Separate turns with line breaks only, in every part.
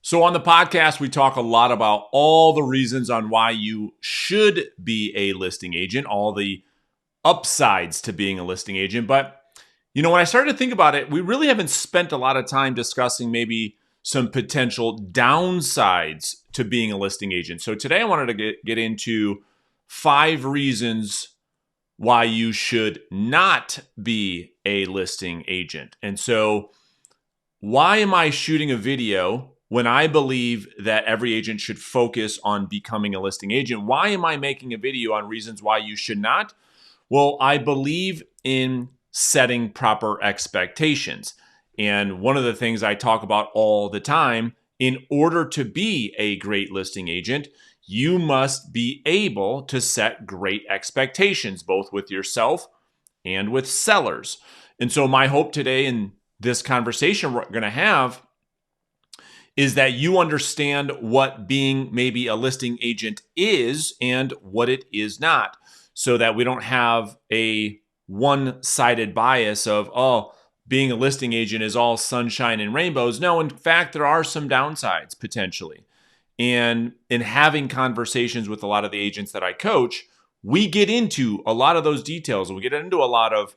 So on the podcast, we talk a lot about all the reasons on why you should be a listing agent, all the upsides to being a listing agent. But, when I started to think about it, we really haven't spent a lot of time discussing maybe some potential downsides to being a listing agent. So today I wanted to get into 5 reasons why you should not be a listing agent. And so why am I shooting a video when I believe that every agent should focus on becoming a listing agent? Why am I making a video on reasons why you should not? Well, I believe in setting proper expectations. And one of the things I talk about all the time, in order to be a great listing agent, you must be able to set great expectations, both with yourself and with sellers. And so my hope today in this conversation we're going to have is that you understand what being maybe a listing agent is and what it is not, so that we don't have a one-sided bias of, being a listing agent is all sunshine and rainbows. No, in fact, there are some downsides potentially. And in having conversations with a lot of the agents that I coach, we get into a lot of those details. We get into a lot of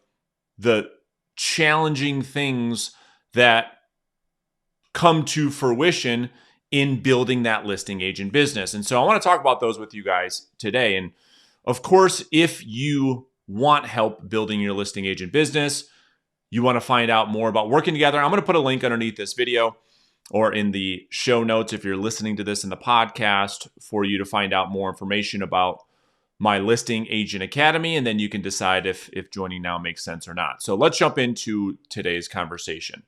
the challenging things that come to fruition in building that listing agent business. And so I want to talk about those with you guys today. And of course, if you want help building your listing agent business, you want to find out more about working together, I'm going to put a link underneath this video or in the show notes if you're listening to this in the podcast for you to find out more information about my Listing Agent Academy, and then you can decide if joining now makes sense or not. So let's jump into today's conversation.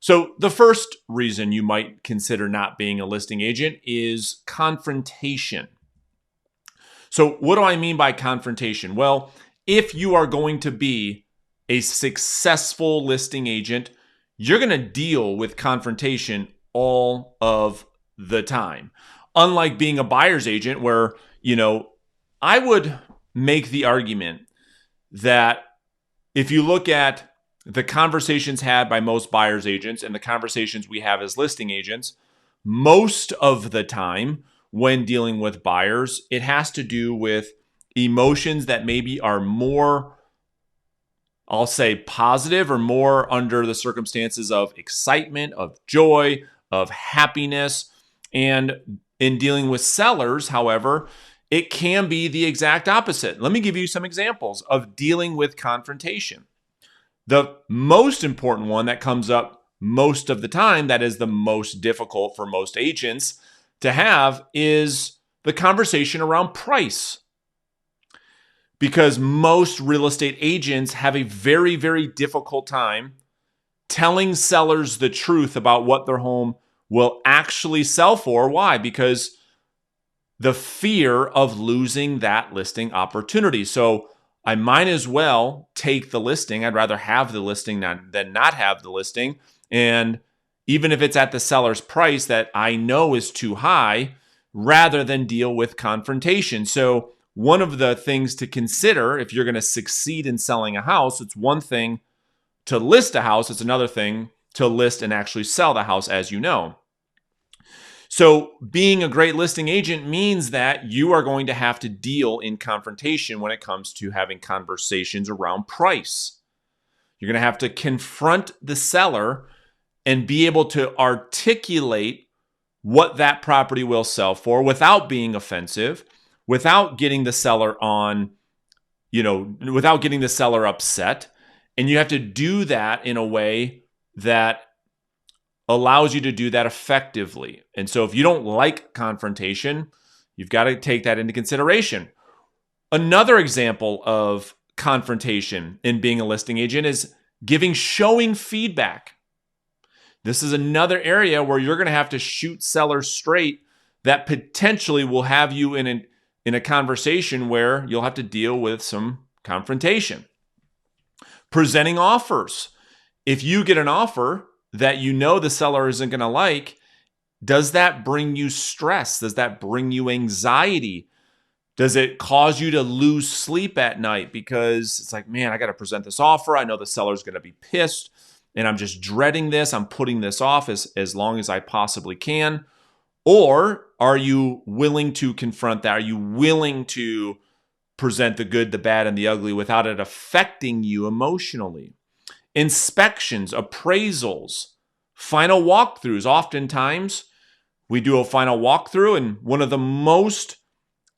So the first reason you might consider not being a listing agent is confrontation. So what do I mean by confrontation? Well, if you are going to be a successful listing agent, you're going to deal with confrontation all of the time. Unlike being a buyer's agent where, I would make the argument that if you look at the conversations had by most buyer's agents and the conversations we have as listing agents, most of the time when dealing with buyers, it has to do with emotions that maybe are more, I'll say, positive or more under the circumstances of excitement, of joy, of happiness. And in dealing with sellers, however, it can be the exact opposite. Let me give you some examples of dealing with confrontation. The most important one that comes up most of the time, that is the most difficult for most agents to have, is the conversation around price. Because most real estate agents have a very, very difficult time telling sellers the truth about what their home will actually sell for. Why? Because the fear of losing that listing opportunity. So I might as well take the listing. I'd rather have the listing than not have the listing. And even if it's at the seller's price that I know is too high, rather than deal with confrontation. So one of the things to consider if you're going to succeed in selling a house, it's one thing to list a house. It's another thing to list and actually sell the house, as you know. So being a great listing agent means that you are going to have to deal in confrontation when it comes to having conversations around price. You're going to have to confront the seller and be able to articulate what that property will sell for without being offensive, without getting the seller without getting the seller upset. And you have to do that in a way that allows you to do that effectively. And so if you don't like confrontation, you've got to take that into consideration. Another example of confrontation in being a listing agent is showing feedback. This is another area where you're going to have to shoot sellers straight that potentially will have you in a conversation where you'll have to deal with some confrontation. Presenting offers. If you get an offer that the seller isn't going to like, does that bring you stress? Does that bring you anxiety? Does it cause you to lose sleep at night because it's like, man, I got to present this offer. I know the seller's going to be pissed. and I'm just dreading this. I'm putting this off as long as I possibly can. Or are you willing to confront that? Are you willing to present the good, the bad, and the ugly without it affecting you emotionally? Inspections, appraisals, final walkthroughs. Oftentimes, we do a final walkthrough, and one of the most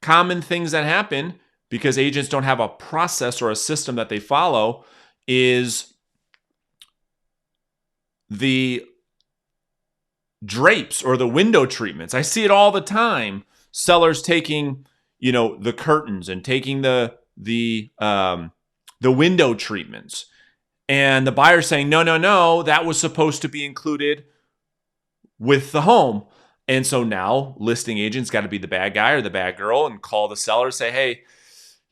common things that happen, because agents don't have a process or a system that they follow, is the drapes or the window treatments. I see it all the time. Sellers taking, the curtains and taking the window treatments, and the buyer saying, no, that was supposed to be included with the home. And so now listing agents got to be the bad guy or the bad girl and call the seller and say, hey,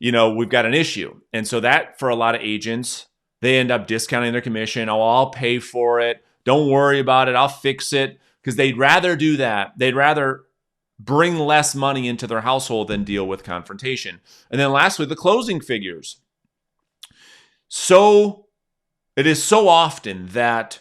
we've got an issue. And so that, for a lot of agents, they end up discounting their commission. Oh, I'll pay for it. Don't worry about it. I'll fix it. Because they'd rather do that. They'd rather bring less money into their household than deal with confrontation. And then lastly, the closing figures. So it is so often that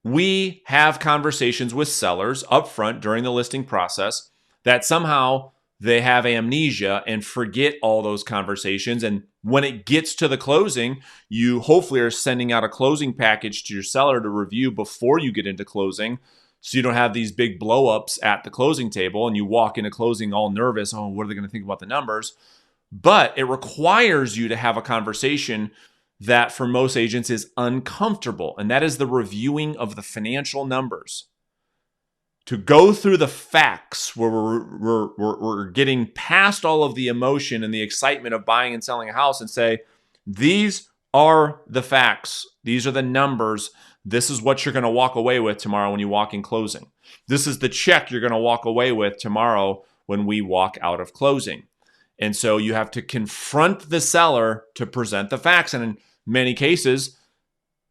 we have conversations with sellers up front during the listing process that somehow they have amnesia and forget all those conversations. And when it gets to the closing, you hopefully are sending out a closing package to your seller to review before you get into closing, so you don't have these big blow-ups at the closing table and you walk into closing all nervous. Oh, what are they going to think about the numbers? But it requires you to have a conversation that for most agents is uncomfortable, and that is the reviewing of the financial numbers. To go through the facts where we're getting past all of the emotion and the excitement of buying and selling a house and say, these are the facts. These are the numbers. This is what you're going to walk away with tomorrow when you walk in closing. This is the check you're going to walk away with tomorrow when we walk out of closing. And so you have to confront the seller to present the facts. And in many cases,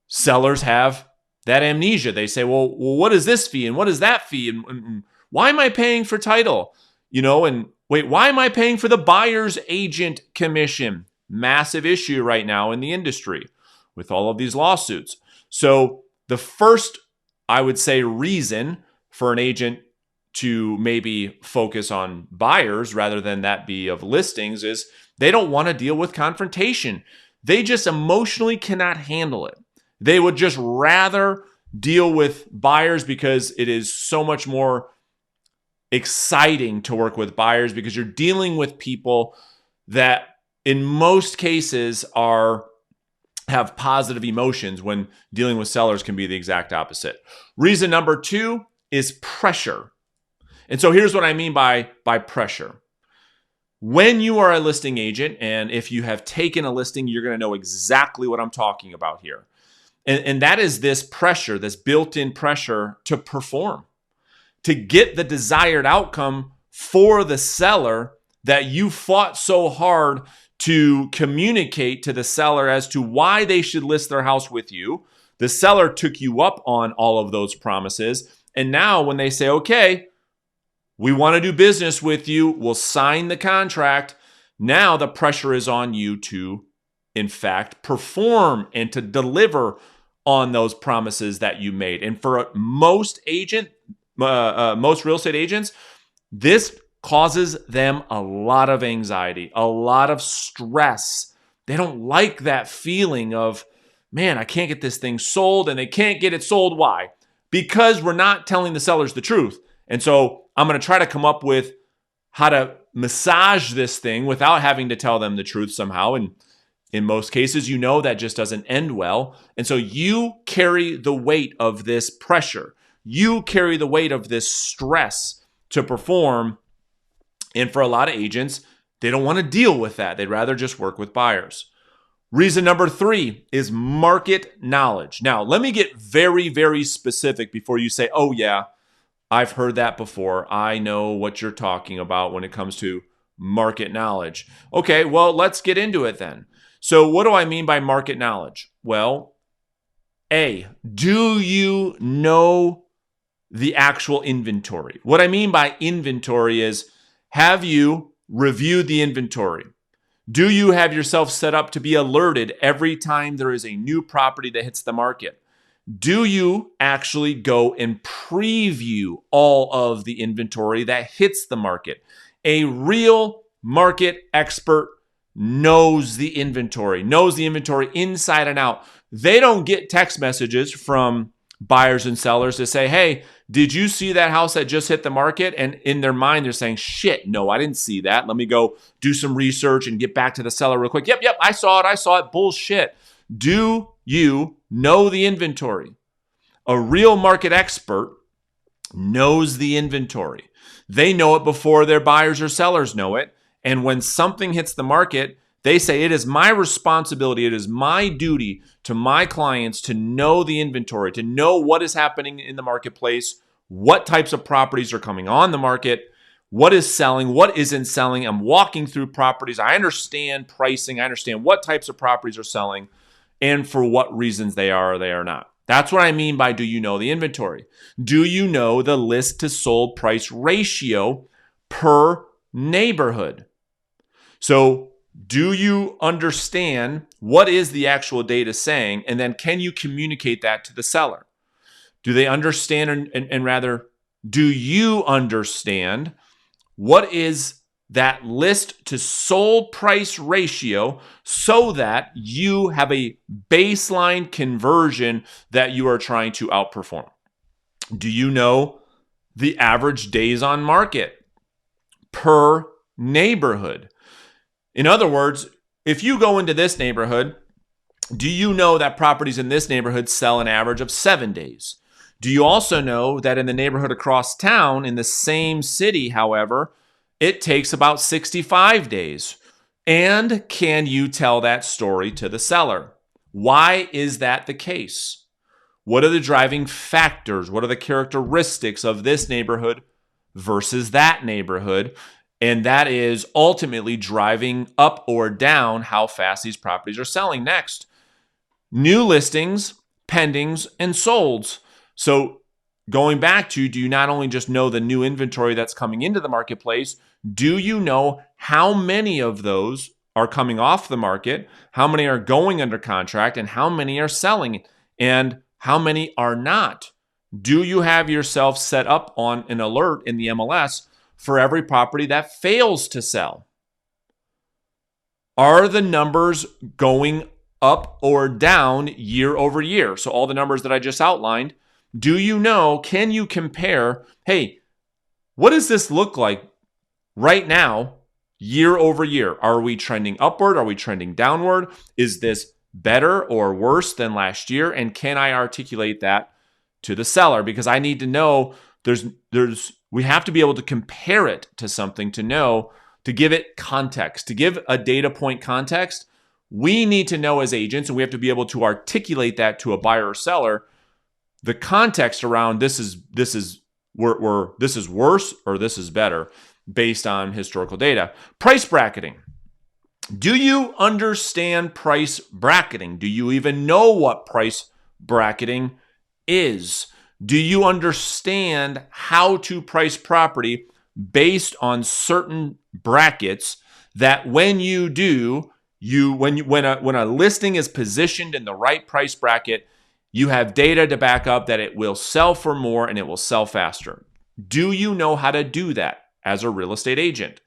sellers have that amnesia. They say, well, what is this fee? And what is that fee? And why am I paying for title? And wait, why am I paying for the buyer's agent commission? Massive issue right now in the industry with all of these lawsuits. So the first, I would say, reason for an agent to maybe focus on buyers rather than that be of listings is they don't want to deal with confrontation. They just emotionally cannot handle it. They would just rather deal with buyers because it is so much more exciting to work with buyers, because you're dealing with people that in most cases have positive emotions, when dealing with sellers can be the exact opposite. Reason number 2 is pressure. And so here's what I mean by pressure. When you are a listing agent, and if you have taken a listing, you're going to know exactly what I'm talking about here. And that is this pressure, this built-in pressure to perform, to get the desired outcome for the seller that you fought so hard to communicate to the seller as to why they should list their house with you. The seller took you up on all of those promises. And now when they say, okay, we want to do business with you, we'll sign the contract. Now the pressure is on you to, in fact, perform and to deliver on those promises that you made. And for most most real estate agents, this causes them a lot of anxiety, a lot of stress. They don't like that feeling of, man, I can't get this thing sold, and they can't get it sold. Why? Because we're not telling the sellers the truth. And so I'm going to try to come up with how to massage this thing without having to tell them the truth somehow. And in most cases, that just doesn't end well. And so you carry the weight of this pressure. You carry the weight of this stress to perform. And for a lot of agents, they don't want to deal with that. They'd rather just work with buyers. Reason number 3 is market knowledge. Now, let me get very, very specific before you say, oh yeah, I've heard that before. I know what you're talking about when it comes to market knowledge. Okay, well, let's get into it then. So what do I mean by market knowledge? Well, A, do you know the actual inventory? What I mean by inventory is, have you reviewed the inventory? Do you have yourself set up to be alerted every time there is a new property that hits the market? Do you actually go and preview all of the inventory that hits the market? A real market expert knows the inventory inside and out. They don't get text messages from buyers and sellers to say, hey, did you see that house that just hit the market? And in their mind, they're saying, shit, no, I didn't see that. Let me go do some research and get back to the seller real quick. Yep, I saw it. Bullshit. Do you know the inventory? A real market expert knows the inventory. They know it before their buyers or sellers know it. And when something hits the market, they say, it is my responsibility, it is my duty to my clients to know the inventory, to know what is happening in the marketplace, what types of properties are coming on the market, what is selling, what isn't selling. I'm walking through properties. I understand pricing. I understand what types of properties are selling and for what reasons they are or they are not. That's what I mean by do you know the inventory? Do you know the list to sold price ratio per neighborhood? So do you understand what is the actual data saying? And then can you communicate that to the seller? Do they understand and rather, do you understand what is that list to sold price ratio so that you have a baseline conversion that you are trying to outperform? Do you know the average days on market per neighborhood? In other words, if you go into this neighborhood, do you know that properties in this neighborhood sell an average of 7 days? Do you also know that in the neighborhood across town, in the same city, however, it takes about 65 days? And can you tell that story to the seller? Why is that the case? What are the driving factors? What are the characteristics of this neighborhood versus that neighborhood? And that is ultimately driving up or down how fast these properties are selling. Next, new listings, pendings, and solds. So going back to, do you not only just know the new inventory that's coming into the marketplace, do you know how many of those are coming off the market, how many are going under contract, and how many are selling, and how many are not? Do you have yourself set up on an alert in the MLS for every property that fails to sell? Are the numbers going up or down year over year? So all the numbers that I just outlined, do you know, can you compare, hey, what does this look like right now, year over year? Are we trending upward? Are we trending downward? Is this better or worse than last year? And can I articulate that to the seller? Because I need to know we have to be able to compare it to something to know, to give it context, to give a data point context. We need to know as agents, and we have to be able to articulate that to a buyer or seller, the context around this is worse or this is better based on historical data. Price bracketing. Do you understand price bracketing? Do you even know what price bracketing is? Do you understand how to price property based on certain brackets that when you do, when a listing is positioned in the right price bracket, you have data to back up that it will sell for more and it will sell faster? Do you know how to do that as a real estate agent?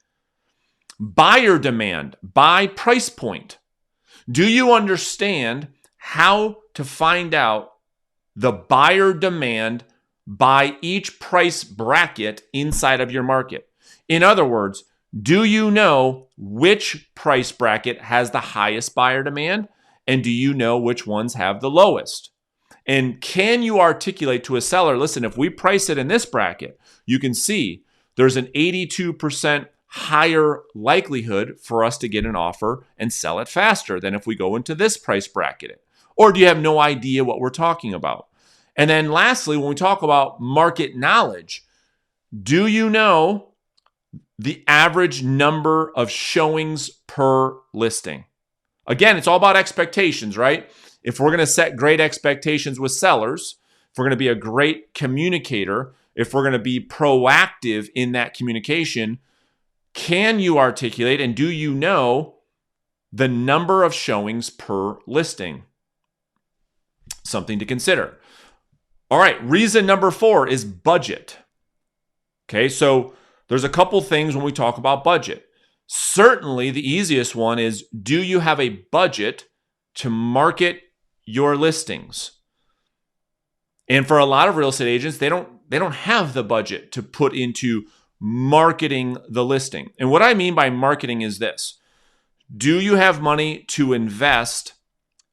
Buyer demand by price point. Do you understand how to find out the buyer demand by each price bracket inside of your market? In other words, do you know which price bracket has the highest buyer demand? And do you know which ones have the lowest? And can you articulate to a seller, listen, if we price it in this bracket, you can see there's an 82% higher likelihood for us to get an offer and sell it faster than if we go into this price bracket. Or do you have no idea what we're talking about? And then lastly, when we talk about market knowledge, do you know the average number of showings per listing? Again, it's all about expectations, right? If we're going to set great expectations with sellers, if we're going to be a great communicator, if we're going to be proactive in that communication, can you articulate and do you know the number of showings per listing? something to consider. All right, reason number 4 is budget. Okay, so there's a couple things when we talk about budget. Certainly, the easiest one is, do you have a budget to market your listings? And for a lot of real estate agents, they don't have the budget to put into marketing the listing. And what I mean by marketing is this. Do you have money to invest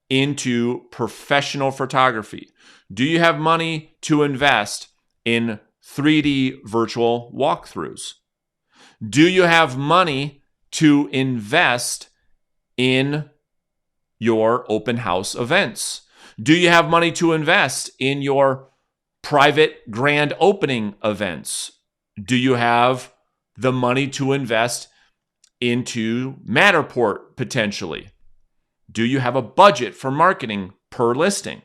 into professional photography? Do you have money to invest in 3D virtual walkthroughs? Do you have money to invest in your open house events? Do you have money to invest in your private grand opening events? Do you have the money to invest into Matterport potentially? Do you have a budget for marketing per listing?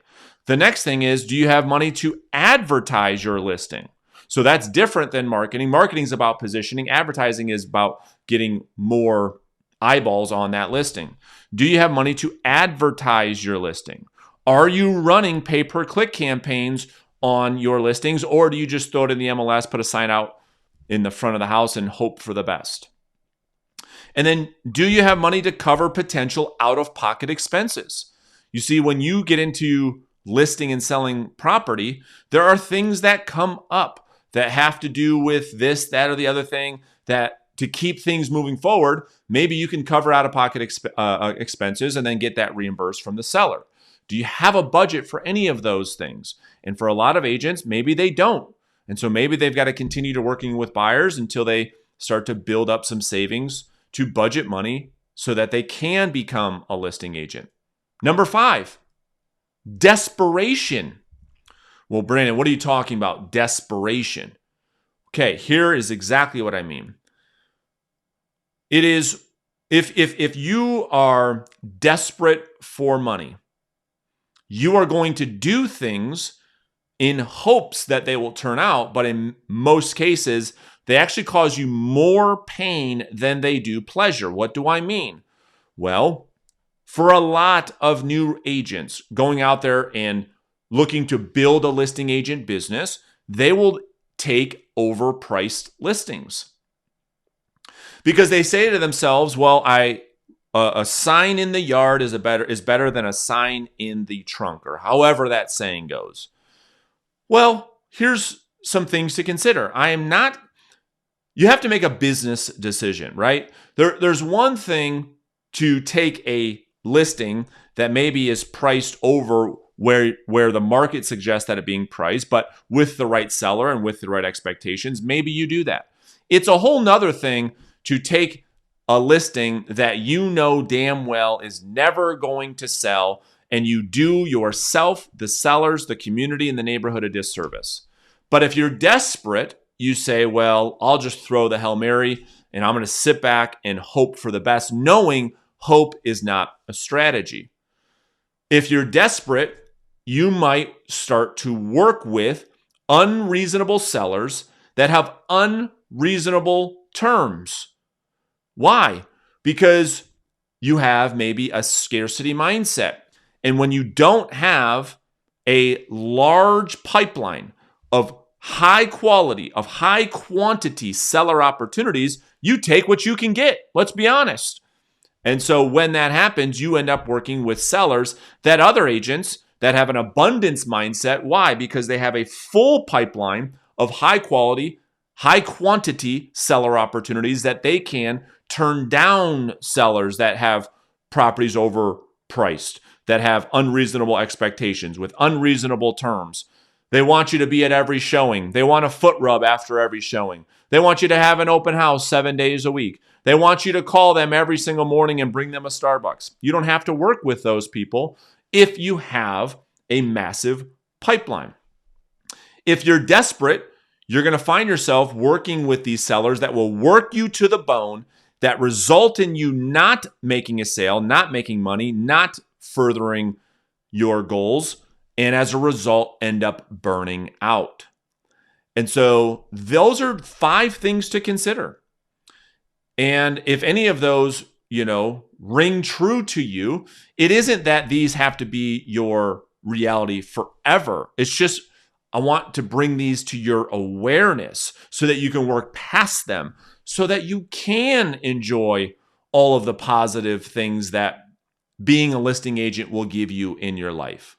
The next thing is, do you have money to advertise your listing? So that's different than marketing. Marketing is about positioning. Advertising is about getting more eyeballs on that listing. Do you have money to advertise your listing? Are you running pay-per-click campaigns on your listings, or do you just throw it in the MLS, put a sign out in the front of the house and hope for the best? And then, do you have money to cover potential out-of-pocket expenses? You see, when you get into listing and selling property, there are things that come up that have to do with this, that, or the other thing, that to keep things moving forward, maybe you can cover out-of-pocket expenses and then get that reimbursed from the seller. Do you have a budget for any of those things? And for a lot of agents, maybe they don't. And so maybe they've got to continue to working with buyers until they start to build up some savings to budget money so that they can become a listing agent. Number 5, desperation. Well, Brandon, what are you talking about? Desperation. Okay, here is exactly what I mean. It is, if you are desperate for money, you are going to do things in hopes that they will turn out, but in most cases, they actually cause you more pain than they do pleasure. What do I mean? Well, for a lot of new agents going out there and looking to build a listing agent business, they will take overpriced listings because they say to themselves, well, a sign in the yard is better than a sign in the trunk, or however that saying goes. Well, here's some things to consider. You have to make a business decision, right? There's one thing to take a listing that maybe is priced over where the market suggests that it being priced, but with the right seller and with the right expectations, maybe you do that. It's a whole nother thing to take a listing that you know damn well is never going to sell, and you do yourself, the sellers, the community, and the neighborhood a disservice. But if you're desperate, you say, well, I'll just throw the Hail Mary and I'm going to sit back and hope for the best, knowing hope is not a strategy. If you're desperate, you might start to work with unreasonable sellers that have unreasonable terms. Why? Because you have maybe a scarcity mindset. And when you don't have a large pipeline of high quality, of high quantity seller opportunities, you take what you can get. Let's be honest. And so when that happens, you end up working with sellers that other agents that have an abundance mindset. Why? Because they have a full pipeline of high quality, high quantity seller opportunities that they can turn down sellers that have properties overpriced, that have unreasonable expectations with unreasonable terms. They want you to be at every showing. They want a foot rub after every showing. They want you to have an open house 7 days a week. They want you to call them every single morning and bring them a Starbucks. You don't have to work with those people if you have a massive pipeline. If you're desperate, you're going to find yourself working with these sellers that will work you to the bone, that result in you not making a sale, not making money, not furthering your goals, and as a result, end up burning out. And so those are 5 things to consider. And if any of those, ring true to you, it isn't that these have to be your reality forever. It's just, I want to bring these to your awareness so that you can work past them, so that you can enjoy all of the positive things that being a listing agent will give you in your life.